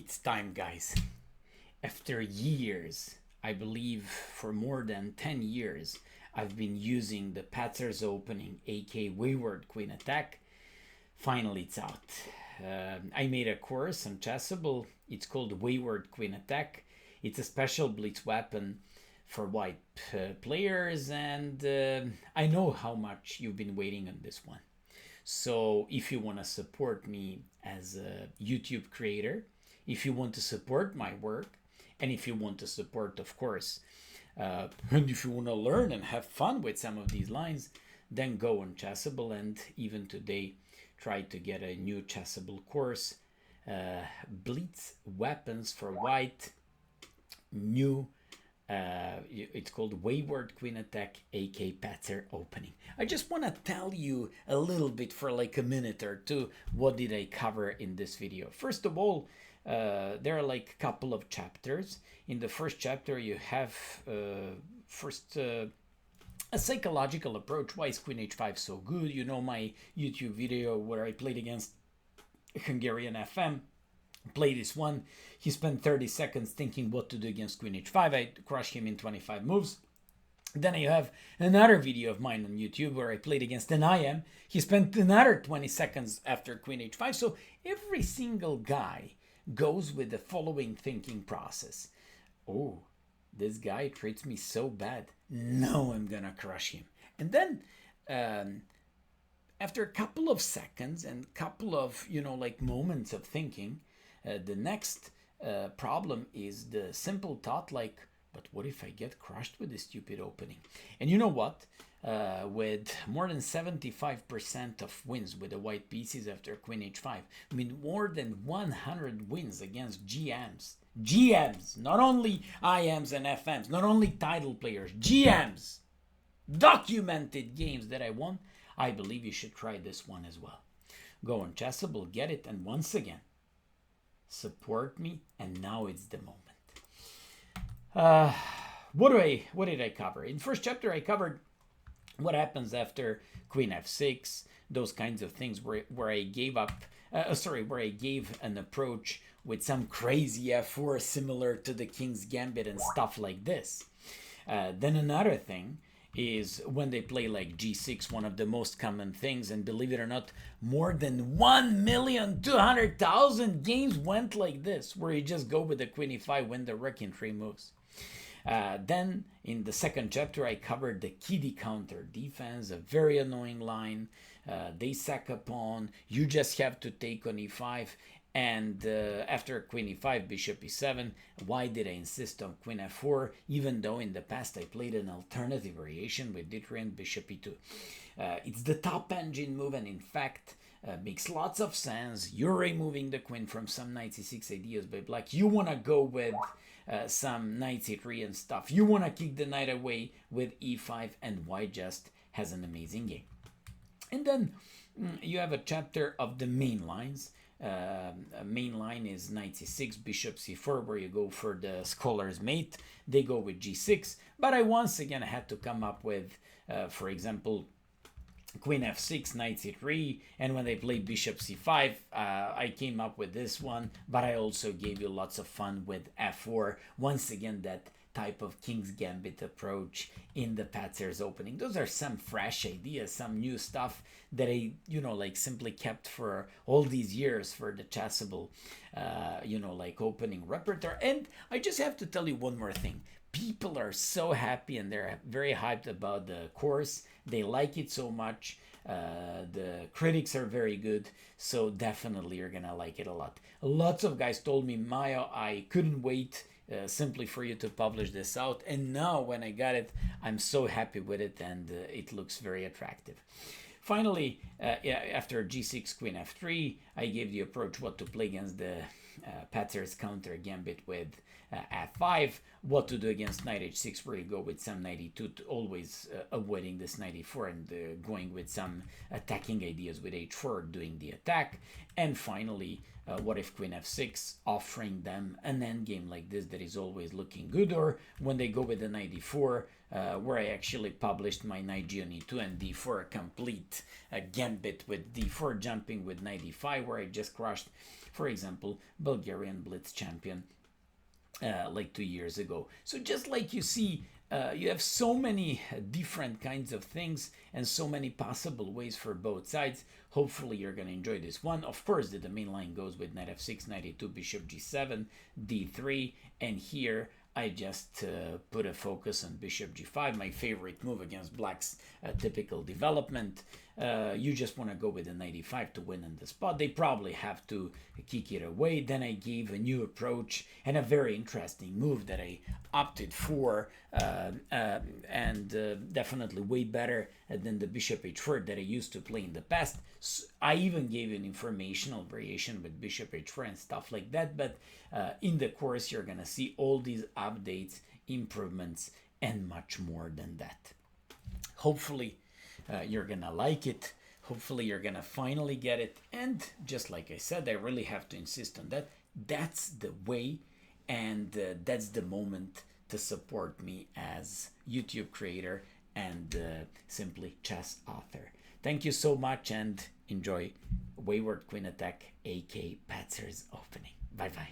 It's time, guys. After years, I believe for more than 10 years, I've been using the Patzer's opening, aka Wayward Queen Attack. Finally, it's out. I made a course on Chessable. It's called Wayward Queen Attack. It's a special blitz weapon for white players, and I know how much you've been waiting on this one. So if you want to support me as a YouTube creator, if you want to support my work, and if you want to support, of course, and if you want to learn and have fun with some of these lines, then go on Chessable. And even today, try to get a new Chessable course, Blitz Weapons for White, new. It's called Wayward Queen Attack, aka Patzer opening. I just want to tell you a little bit for like a minute or two, what did I cover in this video. First of all, there are like a couple of chapters. In the first chapter, you have a psychological approach. Why is Queen h5 so good? You know my YouTube video where I played against Hungarian FM. Play this one. He spent 30 seconds thinking what to do against Queen h5. I crushed him in 25 moves. Then you have another video of mine on YouTube where I played against an IM. He spent another 20 seconds after Queen h5. So every single guy goes with the following thinking process. Oh, this guy treats me so bad. No, I'm gonna crush him. And then after a couple of seconds and couple of, like moments of thinking, the next problem is the simple thought like, but what if I get crushed with this stupid opening? And you know what? With more than 75% of wins with the white pieces after Queen h5, I mean more than 100 wins against GMs. GMs, not only IMs and FMs, not only title players, GMs. Documented games that I won. I believe you should try this one as well. Go on Chessable, get it, and once again, support me, and now it's the moment. What did I cover? In first chapter, I covered what happens after Queen f6, those kinds of things where I gave an approach with some crazy f4 similar to the King's Gambit and stuff like this. Then another thing is when they play like g6, one of the most common things, and believe it or not, more than 1,200,000 games went like this, where you just go with the Queen e5, win the rook in 3 moves. Then in the second chapter, I covered the kiddie counter defense, a very annoying line. They sack a pawn, you just have to take on e5, and after Queen e5, Bishop e7, why did I insist on Queen f4, even though in the past I played an alternative variation with d3 and Bishop e2. It's the top engine move, and in fact, makes lots of sense. You're removing the queen from some knight c6 ideas by black. You want to go with some knight c3 and stuff. You want to kick the knight away with e5, and white just has an amazing game. And then you have a chapter of the main lines. Main line is knight c6, bishop c4, where you go for the scholar's mate. They go with g6, but I once again had to come up with, for example, Queen f6, knight c3, and when they play bishop c5, I came up with this one, but I also gave you lots of fun with f4. Once again, that type of King's Gambit approach in the Patzer's opening. Those are some fresh ideas, some new stuff that I, like simply kept for all these years for the Chessable, like opening repertoire. And I just have to tell you one more thing. People are so happy and they're very hyped about the course. They like it so much. The critics are very good. So definitely you're going to like it a lot. Lots of guys told me, Mayo, I couldn't wait simply for you to publish this out. And now when I got it, I'm so happy with it, and it looks very attractive. Finally, after g6, queen f3, I gave the approach what to play against the Patzer's counter gambit with f5, what to do against knight h6, where you go with some knight e2, to always avoiding this knight e4, and going with some attacking ideas with h4, doing the attack. And finally, what if queen f6, offering them an endgame like this that is always looking good, or when they go with the knight e4, where I actually published my knight g on e2 and d4, a complete gambit with d4 jumping with knight e5, where I just crushed, for example, Bulgarian blitz champion like 2 years ago. So just like you see, you have so many different kinds of things and so many possible ways for both sides. Hopefully you're going to enjoy this one. Of course, the main line goes with knight f6, knight e2, bishop g7, d3, and here I just put a focus on bishop g5, my favorite move against black's typical development. You just want to go with a knight e5 to win on the spot. They probably have to kick it away. Then I gave a new approach and a very interesting move that I opted for, and definitely way better than the bishop h4 that I used to play in the past. So I even gave an informational variation with bishop h4 and stuff like that, but in the course you're gonna see all these updates, improvements, and much more than that. Hopefully you're gonna like it. Hopefully you're gonna finally get it. And just like I said, I really have to insist on that. That's the way, and that's the moment to support me as YouTube creator and simply chess author. Thank you so much, and enjoy Wayward Queen Attack, aka Patzer's opening. Bye bye.